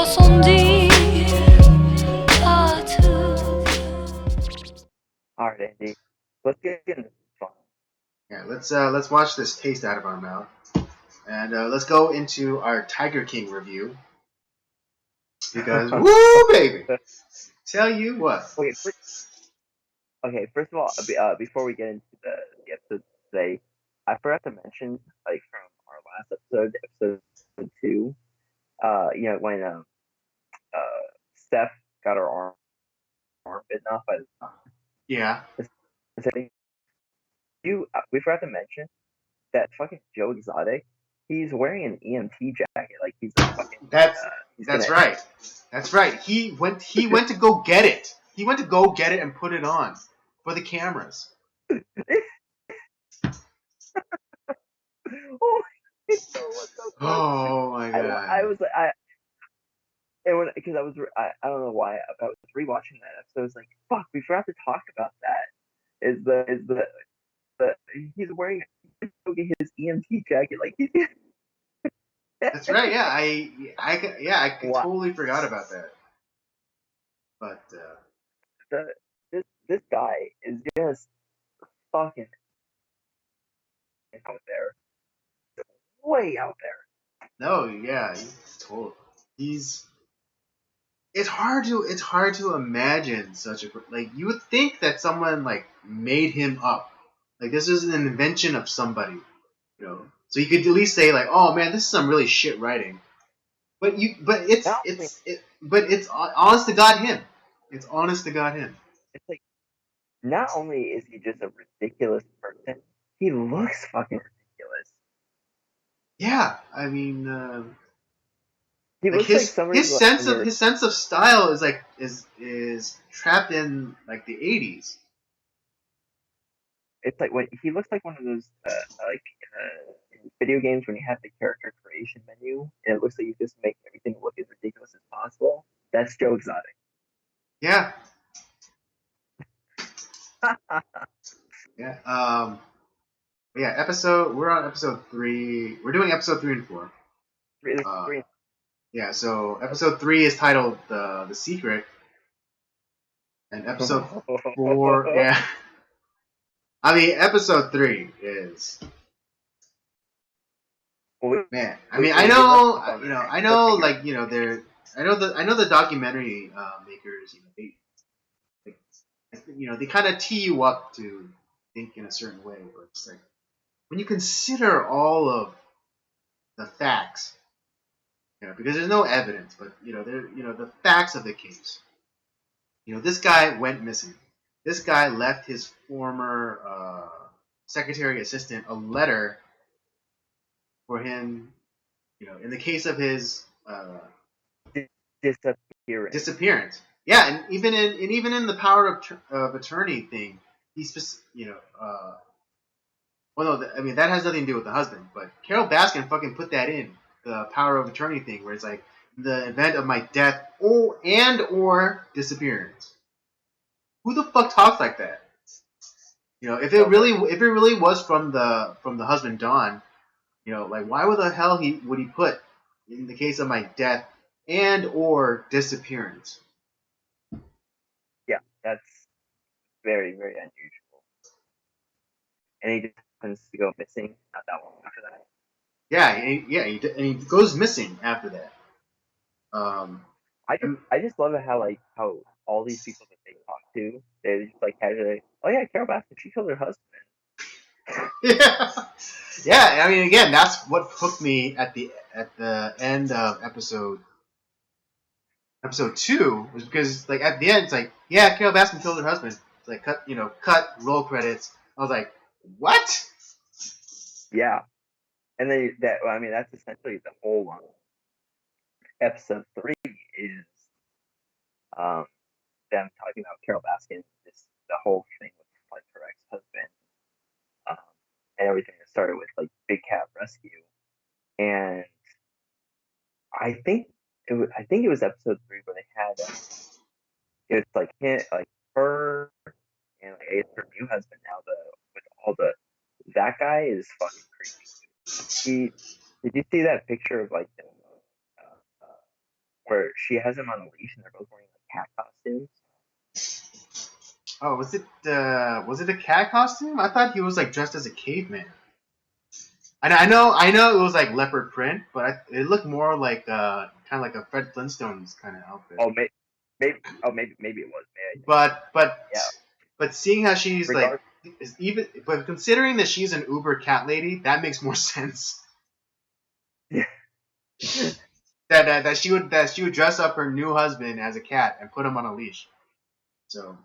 ressenti partout. All right, Andy. Let's get into this fun. Yeah, let's wash this taste out of our mouth, and let's go into our Tiger King review because woo baby, tell you what. First of all, before we get into the episode today, I forgot to mention, like, from our last episode 2, when Steph got her arm bitten off by Yeah, the we forgot to mention that fucking Joe Exotic, he's wearing an EMT jacket, like he's a fucking. That's right. That's right. He went to go get it. He went to go get it and put it on for the cameras. Oh, it's so funny. Oh my god. I was like, because I don't know why I was rewatching that episode. I was like, fuck, we forgot to talk about that. The he's wearing his EMT jacket, like he's. That's right. Yeah, I totally forgot about that. But This guy is just fucking out there, way out there. no, yeah, he's. It's hard to imagine such a like. You would think that someone like made him up. Like this is an invention of somebody, So you could at least say like, oh man, this is some really shit writing. But it's honest to God him. It's honest to God him. It's like, not only is he just a ridiculous person, he looks fucking ridiculous. Yeah, I mean, he like looks like somebody. His sense of style is like is trapped in like the 80s. It's like when he looks like one of those in video games when you have the character creation menu and it looks like you just make everything look as ridiculous as possible. That's Joe Exotic. Yeah. Yeah. Yeah. We're on episode 3. We're doing episode 3 and 4. Three. Yeah. So episode 3 is titled "The Secret," and episode 4. Yeah. I mean, episode 3 is. Man, I mean, I know, like, I know the documentary makers, they kind of tee you up to think in a certain way, but it's like when you consider all of the facts, because there's no evidence, but the facts of the case. This guy went missing. This guy left his former secretary assistant a letter for him. In the case of his disappearance. Yeah, and even in the power of attorney thing, he's just well, no, I mean that has nothing to do with the husband, but Carol Baskin fucking put that in the power of attorney thing, where it's like the event of my death or disappearance. Who the fuck talks like that? If it really was from the husband Don, like why would the hell would he put in the case of my death and or disappearance? Yeah, that's very, very unusual. And he just happens to go missing not that long after that. Yeah, and he goes missing after that. I just love it how all these people that they talk to, they just like casually, oh yeah, Carol Baskin, she killed her husband. Yeah. I mean, again, that's what hooked me at the end of episode 2, was because like at the end it's like, yeah, Carol Baskin killed her husband. It's like cut roll credits. I was like, what? Yeah, and then that's essentially the whole episode 3 is them talking about Carol Baskin, the whole thing with like her ex-husband, and everything that started with like Big Cat Rescue, and I think it was episode 3 where they had it's like her and like it's her new husband now. With all that guy is fucking creepy. Did you see that picture of like where she has him on a leash and they're both wearing like cat costumes. Oh, was it a cat costume? I thought he was like dressed as a caveman. I know it was like leopard print, but it looked more like kind of like a Fred Flintstones kind of outfit. Oh, maybe it was. Maybe I think. But but Yeah. but seeing how she's like Regard. is even but considering that she's an Uber cat lady, that makes more sense. Yeah. That she would dress up her new husband as a cat and put him on a leash. So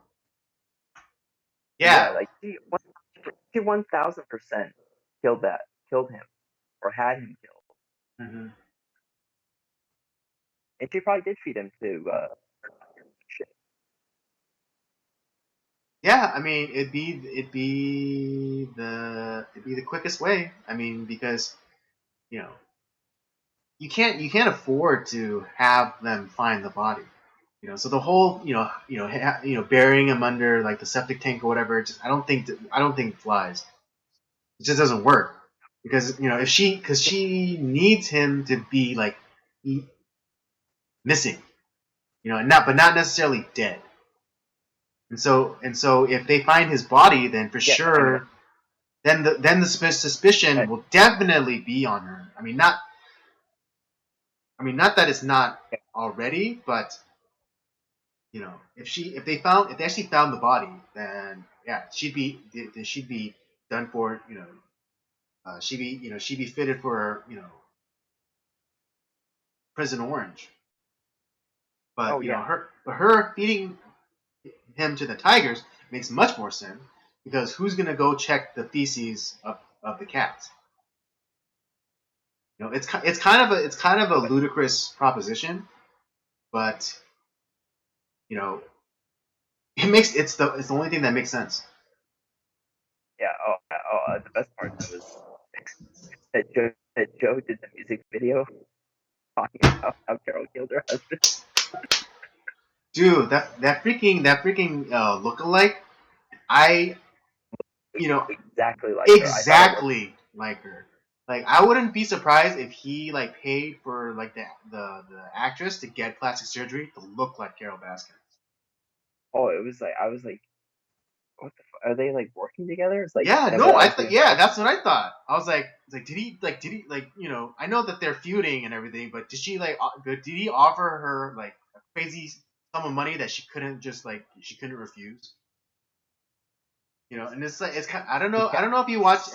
Yeah. yeah. Like she 1000% killed him or had him killed, Hmm. and she probably did feed him to shit. Yeah, I mean it'd be the quickest way. I mean because you know you can't afford to have them find the body. You know, so the whole burying him under like the septic tank or whatever. Just I don't think flies. It just doesn't work because if she needs him to be like missing. And not necessarily dead. And so if they find his body, then for Yeah. No, I mean, sure, then the suspicion will definitely be on her. I mean not that it's not already, but if they actually found the body, then yeah, she'd be done for. She'd be fitted for prison orange. oh But yeah, her feeding him to the tigers makes much more sense because who's gonna go check the feces of the cats? It's kind of a but ludicrous proposition, but you know it's the only thing that makes sense. yeah. The best part though is that Joe did the music video talking about how Carol killed her husband. Dude, that freaking lookalike, I you know Exactly like her. I thought it was. exactly like her. Like I wouldn't be surprised if he like paid for like the actress to get plastic surgery to look like Carol Baskin. Oh, it was like I was like, what the fuck? Are they like working together? It's like, Yeah, and no, what I I was thought even yeah, surprised. that's what I thought. I was like did he like I know that they're feuding and everything, but did he offer her like a crazy sum of money that she couldn't refuse? And it's like it's kind. Yeah, I don't know if you watched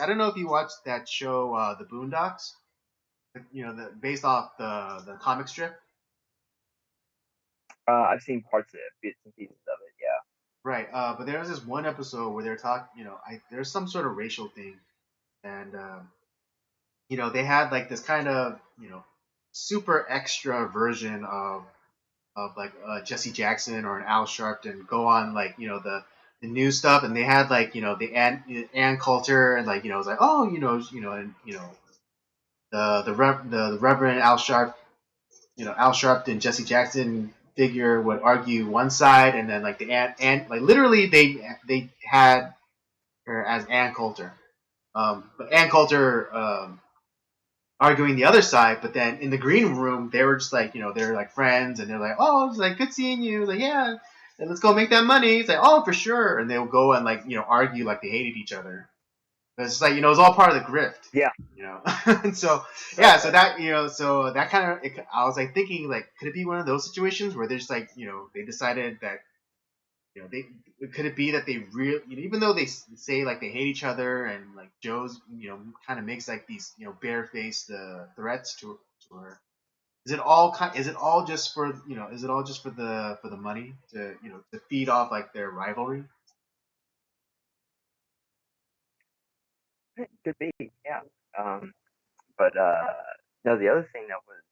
that show, The Boondocks. Based off the comic strip. I've seen parts of it, bits and pieces of it. Yeah. Right. But there was this one episode where they're talking. There's some sort of racial thing, and they had like this kind of super extra version of like Jesse Jackson or an Al Sharpton go on like the new stuff, and they had like the Ann Coulter, and like it was like, oh, and the Reverend Al Sharpton, Jesse Jackson figure would argue one side, and then like the and like literally they had her as Ann Coulter, but Ann Coulter arguing the other side. But then in the green room, they were just like they're like friends, and they're like, oh, it's like good seeing you. Like yeah, and let's go make that money. It's like oh for sure, and they'll go and like argue like they hated each other. It's like it's all part of the grift. Yeah. And so yeah, so Okay. that so that kind of I was like thinking like could it be one of those situations where they're just like they decided that they could it be that they really even though they say like they hate each other, and like Joe's kind of makes like these barefaced threats to her. Is it all just for is it all just for the money to to feed off like their rivalry? Could be. Yeah. Um. But no, the other thing that was,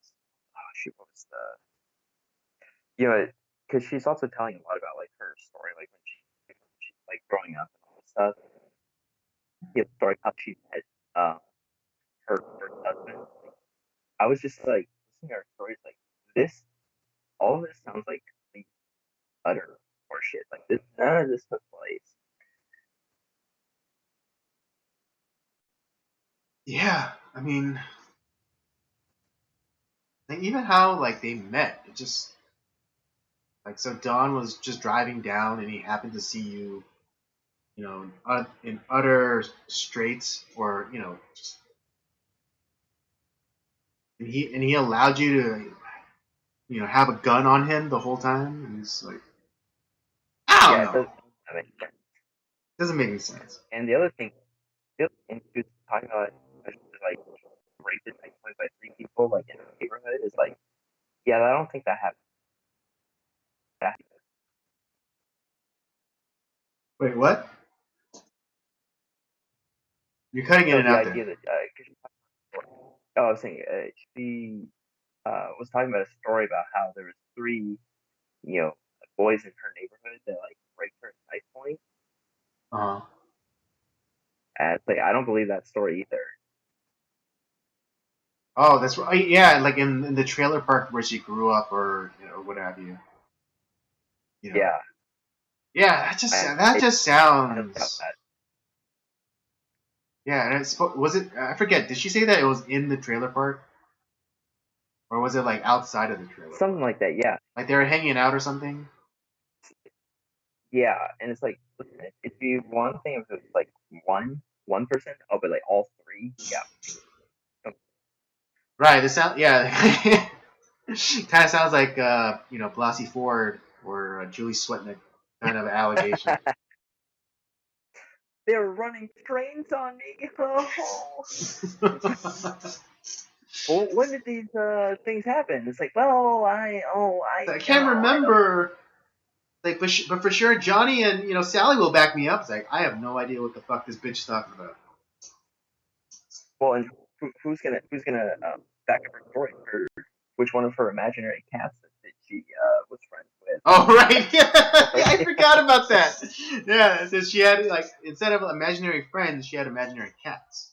oh shoot, what was the, because she's also telling a lot about like her story, like when she's like growing up and all this stuff. The story how she met her first husband. I was just like listening to her stories, like this, all of this sounds like complete utter horseshit. Like this, none of this took place. Yeah, I mean, Like even how like they met, it just like so Don was just driving down and he happened to see you, in utter straits, or and he allowed you to have a gun on him the whole time, and it's like I don't Yeah, it know, doesn't make sense. doesn't make any sense. And the other thing, and she was talking about like raped at night by three people like in a neighborhood is like, yeah, I don't think that happened. That, Wait, what? You're cutting in so and the out there. idea that oh, I was saying she was talking about a story about how there was three, you know, boys in her neighborhood that like raped her at knife point. Uh huh. And it's like I don't believe that story either. Oh, that's right. Yeah, like in the trailer park where she grew up, or what have you. You know. Yeah, Yeah, that I just highly doubt sounds. that. Yeah, and was it? I forget. Did she say that it was in the trailer park, or was it like outside of the trailer Something park? like that. Yeah, Like they were hanging out or something. yeah, and it's like, listen, it'd be one thing if it was like one person. Oh, but like all three. Yeah, Right. This sound. Yeah. Kind of sounds like Blasey Ford or Julie Swetnick kind of allegation. they were running trains on me. Oh. Well, when did these things happen? It's like, well, I can't I don't. remember. Like, but for sure, Johnny and Sally will back me up. It's like I have no idea what the fuck this bitch is talking about. Well, and who's gonna back up her story? Which one of her imaginary cats that she was friends with? Oh right, yeah, yeah, I Like, forgot about that. Yeah, so she had like instead of imaginary friends, she had imaginary cats.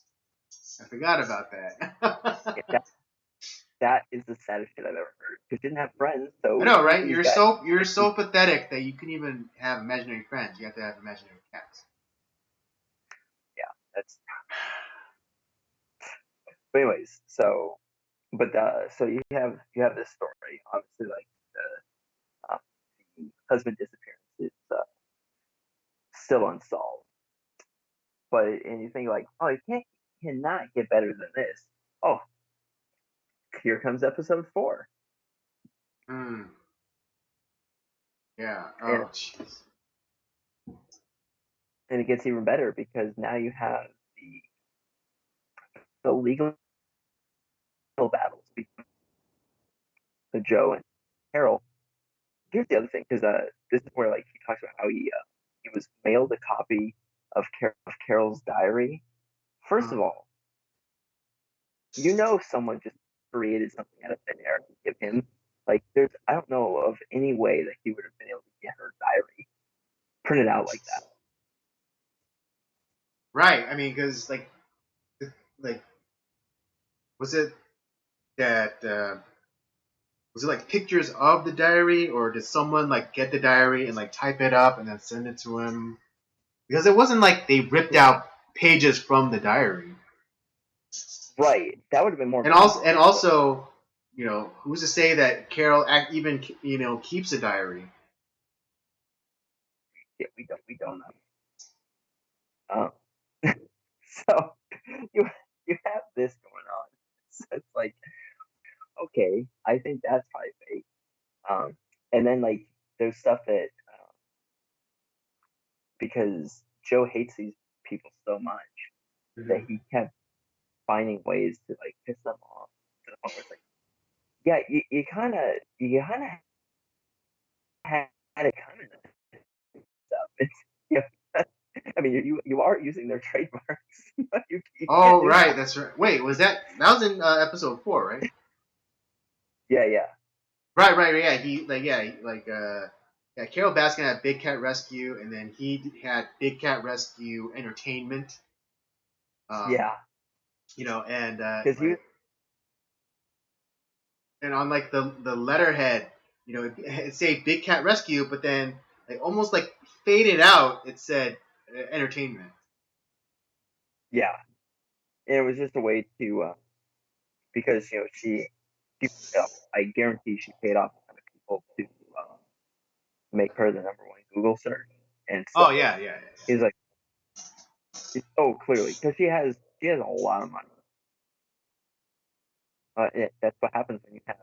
I forgot about that. yeah, that is the saddest shit I've ever heard. Because she didn't have friends, I so know, who's right? these You're guys? so you're Like, so pathetic that you can even have imaginary friends. You have to have imaginary cats. yeah, that's. But anyways, so you have this story. Obviously, like the husband disappearance is still unsolved. But and you think like, oh, it cannot get better than this. Oh, here comes episode 4, Hmm. Yeah. and Oh, jeez. it gets even better because now you have the legal battles between the Joe and Carol. Here's the other thing, because this is where like he talks about how he was mailed a copy of Carol's diary. First Uh, of all, someone just created something out of thin air to give him. Like, I don't know of any way that he would have been able to get her diary printed out like that. right. I mean, because like was it that was it like pictures of the diary, or did someone like get the diary and like type it up and then send it to him? Because it wasn't like they ripped out pages from the diary. Right. That would have been more And also, believable. But who's to say that Carol even keeps a diary? yeah, we don't know. So you you have this going on. So it's like, okay, I think that's probably fake. Um, and then like there's stuff that because Joe hates these people so much that Mm-hmm. he kept finding ways to like piss them off to the point where it's like, yeah, you kind of had it coming stuff. It's you know, I mean, you are using their trademarks. You can't Oh, do right, that. that's right. Wait, that was in episode 4, right? Yeah, yeah, Right, right, yeah. Yeah. Carol Baskin had Big Cat Rescue, and then he had Big Cat Rescue Entertainment. Um, yeah. and Because he was, on like the letterhead, it say Big Cat Rescue, but then like almost like faded out, it said Entertainment. yeah, and it was just a way to because she she, I guarantee she paid off a ton of people to make her the number one Google search, and so Oh yeah, yeah, he's like, oh, clearly, because she has a lot of money. That's what happens when you have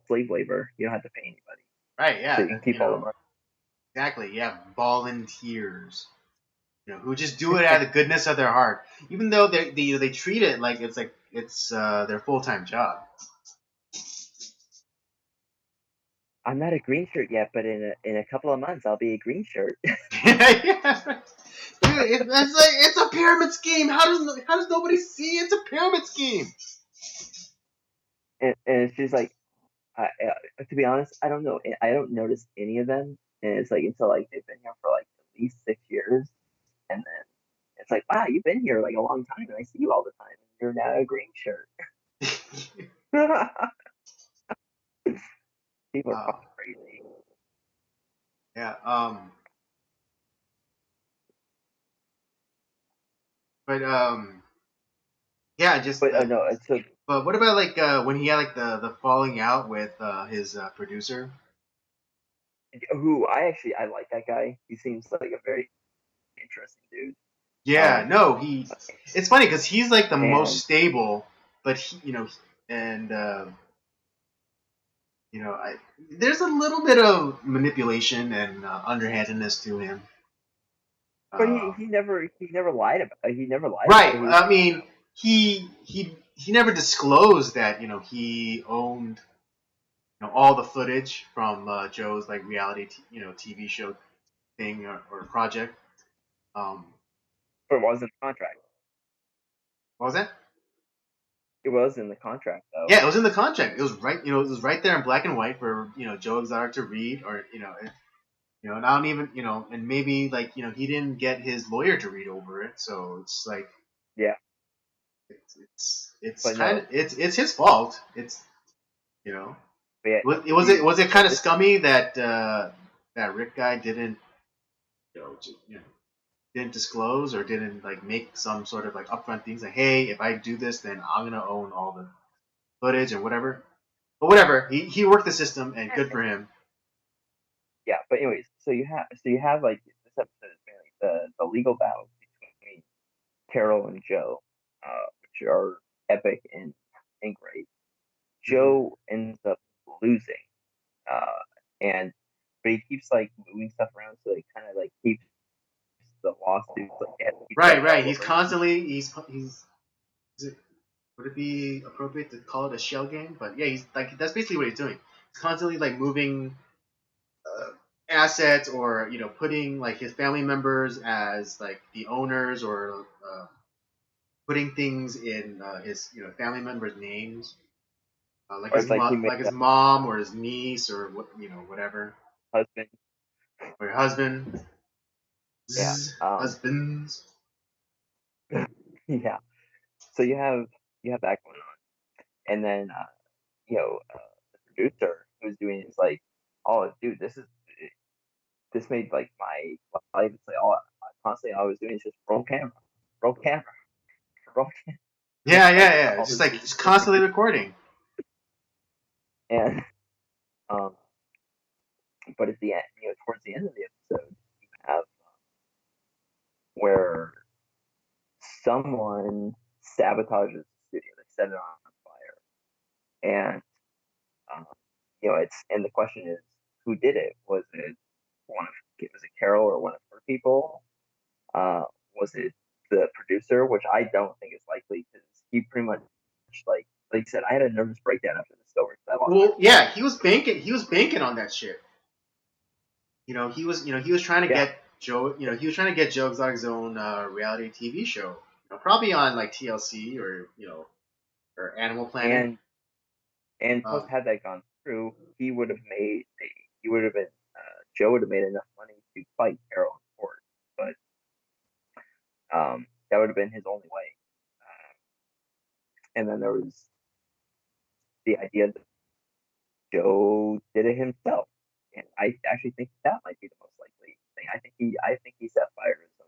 slave labor. You don't have to pay anybody, right, so yeah, you can keep all the money. exactly. Yeah, volunteers, who just do it out of the goodness of their heart, even though they treat it like it's their full time job. I'm not a green shirt yet, but in a couple of months I'll be a green shirt. Yeah. Dude, it's like it's a pyramid scheme. How does nobody see it's a pyramid scheme? And she's like, to be honest, I don't know. I don't notice any of them, and it's like until like they've been here for like at least 6 years, and then it's like, wow, you've been here like a long time, and I see you all the time, and you're now a green shirt. People are uh, fucking crazy. yeah. But yeah, just But no, it's so but what about like when he had like the falling out with his producer? who I like that guy. He seems like a very interesting dude. Yeah, Um, no, it's funny because he's like the most and stable, but and there's a little bit of manipulation and underhandedness to him. but Uh, he never lied about right. who he I was mean, he never disclosed that he owned all the footage from Joe's like reality TV show thing or project. Um, but it was in the contract. what was that? It was in the contract though. Yeah, it was in the contract. It was right, it was right there in black and white for Joe Exotic to read, or and I don't even and maybe like he didn't get his lawyer to read over it, so it's like Yeah, it's but kind no, of it's his fault. It's you know but yeah, was it yeah, kind of scummy that that Rick guy didn't didn't disclose or didn't like make some sort of like upfront things like, hey, if I do this, then I'm gonna own all the footage and whatever. But whatever, he worked the system and good for him. yeah. But anyways, so you have like this episode is mainly the legal battles between Carol and Joe, which are epic and great. Mm-hmm. Joe ends up losing, and but he keeps like moving stuff around, so he kind of like keeps the lawsuits like they have to keep Right, going right. all He's over again. constantly he's. Is it, would it be appropriate to call it a shell game? But yeah, he's like that's basically what he's doing. He's constantly like moving uh, assets or putting like his family members as like the owners or putting things in his family members' names, like Or it's like he made like his a mom or his niece or what whatever husband. or your husband. Yeah. Husbands. Yeah. So you have that going on, and then the producer who's doing it is like, oh, dude, this made like my life. It's like constantly all I was doing is just roll camera, roll camera. Yeah, Like yeah, yeah. all It's just this like is he's recording, constantly recording. and um, but at the end, towards the end of the episode, you have where someone sabotages the studio. They set it on fire, and um, it's and the question is, who did it? Was it Carol or one of her people? Uh, was it the producer? Which I don't think is likely because he pretty much like you said, I had a nervous breakdown after the story. I lost my Well, yeah, he was banking. He was banking on that shit. He was trying to yeah, get Joe. He was trying to get Joe Exotic's own reality TV show. Probably on like TLC or or Animal Planet. and plus Um, had that gone through, he would have been Joe would have made enough money to fight Carol in court, but that would have been his only way. And then there was the idea that Joe did it himself, and I actually think that might be the most likely thing. I think he set fire to his own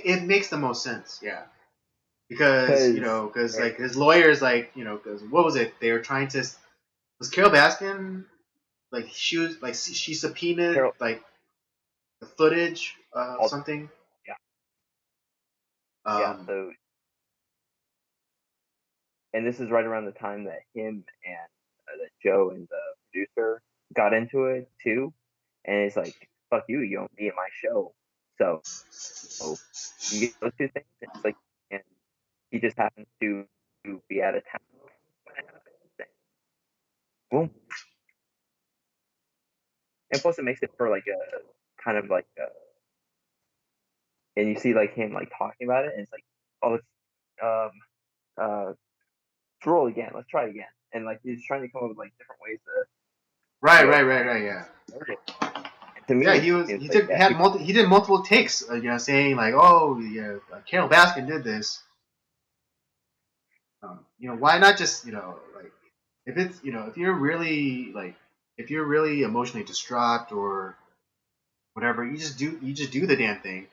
it makes the most sense. Yeah. because because like his lawyers like because what was it? They were trying to was Carol Baskin like she subpoenaed Carol, like the footage of all, something. yeah, yeah. Um, So, and this is right around the time that him and that Joe and the producer got into it too. And it's like, fuck you, you don't be in my show. So you get those two things. And it's like, and he just happens to be out of town when it happens. And boom. And plus, it makes it for like a kind of like and you see like him like talking about it, and it's like, oh, let's um uh roll again, let's try again, and like he's trying to come up with like different ways to right, you know right, right, right. Yeah, it. And to yeah. me, it's He like took yeah, had multi he did multiple takes. Saying like, oh, yeah, Carol Baskin did this. Why not just like if it's if you're really like if you're really emotionally distraught or whatever, you just do the damn thing.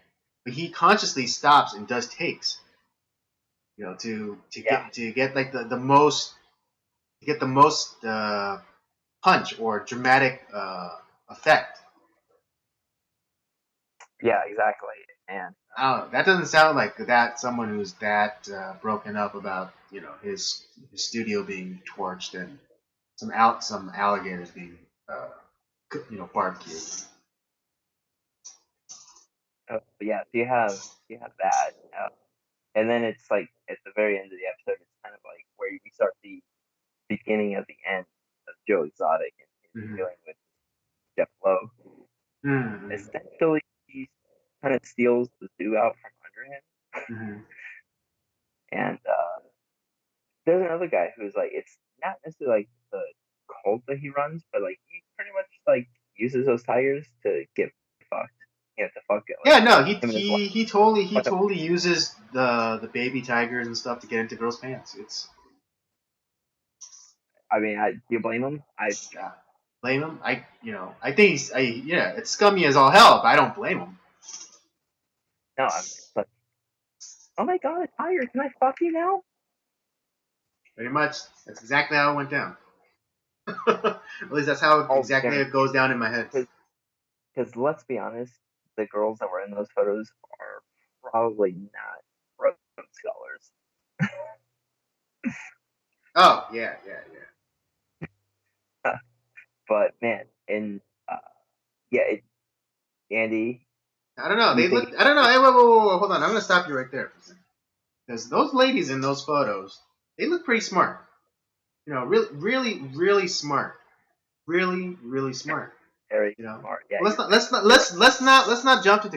But he consciously stops and does takes, yeah, to get like the most to get the most punch or dramatic effect. yeah, exactly. And I don't know. That doesn't sound like that someone who's that broken up about his studio being torched and some alligators being barbecued. yeah, so you have that, and then it's like at the very end of the episode, it's kind of like where you start the beginning of the end of Joe Exotic and his Mm-hmm. dealing with Jeff Lowe. Mm-hmm. Essentially, he kind of steals the zoo out from under him, Mm-hmm. and there's another guy who's like, it's not necessarily like the cult that he runs, but like he pretty much like uses those tigers to get fucked. To fuck it, like Yeah, no, him and his wife. he Fuck up. totally uses the baby tigers and stuff to get into girls' pants. It's I mean, do you blame him? uh, blame him. I think yeah, it's scummy as all hell, but I don't blame him. No, I'm like, oh my god, a tiger! Can I fuck you now? Pretty much, that's exactly how it went down. At least that's how All exactly it guaranteed. goes down in my head. Because let's be honest, the girls that were in those photos are probably not Rhodes scholars. Oh yeah, yeah, yeah. But man, and uh, yeah, Andy, I don't know. you They think look. I don't know. Hey, whoa, whoa, whoa, hold on. I'm gonna stop you right there for a second. Because those ladies in those photos, they look pretty smart. Really, really, really smart. Really, really smart. Harry You know, Smart? Yeah, let's you're not right. let's not You're right. let's not jump to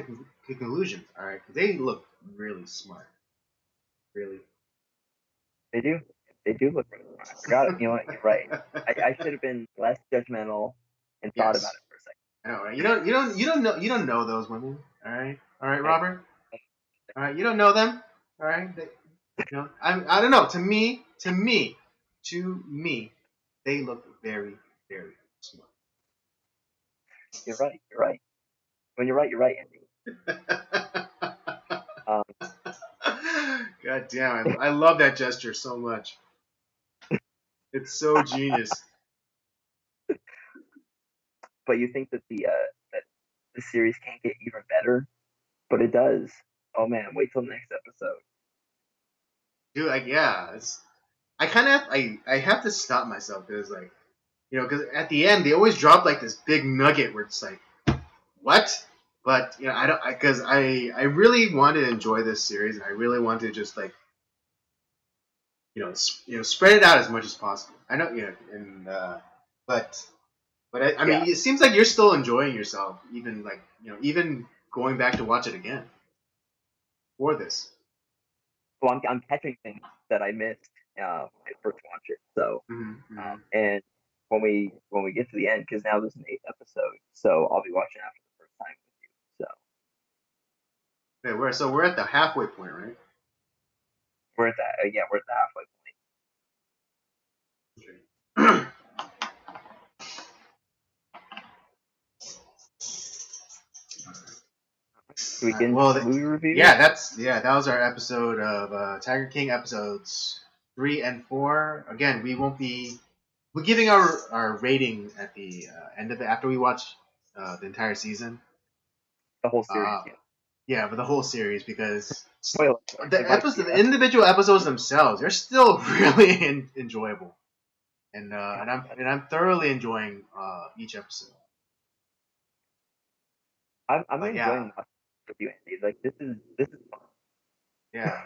conclusions. All right, 'cause they look really smart. Really. They do. They do look really smart. I forgot it. You know what? You're right. I should have been less judgmental and thought about Yes. it for a second. I know, right? You don't know those women. All right, I, Robert. All right, you don't know them. All right. I don't know. To me, they look very, very smart. you're right. You're right. When you're right, you're right, Andy. Um, God damn, I love that gesture so much. It's so genius. but you think that the series can't get even better, but it does. Oh man, wait till the next episode. Dude, like, yeah, I kind of I have to stop myself because like because at the end they always drop like this big nugget where it's like what, but I don't because I really want to enjoy this series and I really want to just like spread it out as much as possible. I know and but I Yeah. mean it seems like you're still enjoying yourself even like even going back to watch it again for this. Well, I'm catching things that I missed when I first watched it. So, Mm-hmm. and when we get to the end, because now there's an eighth episode, so I'll be watching after the first time with you. So Okay, we're at the halfway point, right? we're at that. Yeah, we're at the halfway Okay. Should we All get right. into Well, the movie reviews? yeah, that was our episode of Tiger King episodes 3 and 4. Again, we're giving our rating at the end of it after we watch the entire season. The whole series, Uh, yeah. yeah, for the whole series because Spoiler alert, it might be the episode individual episodes themselves, they're still really enjoyable, and yeah, I'm thoroughly enjoying each episode. I'm But yeah, enjoying watching with you, Andy. Like this is fun. yeah.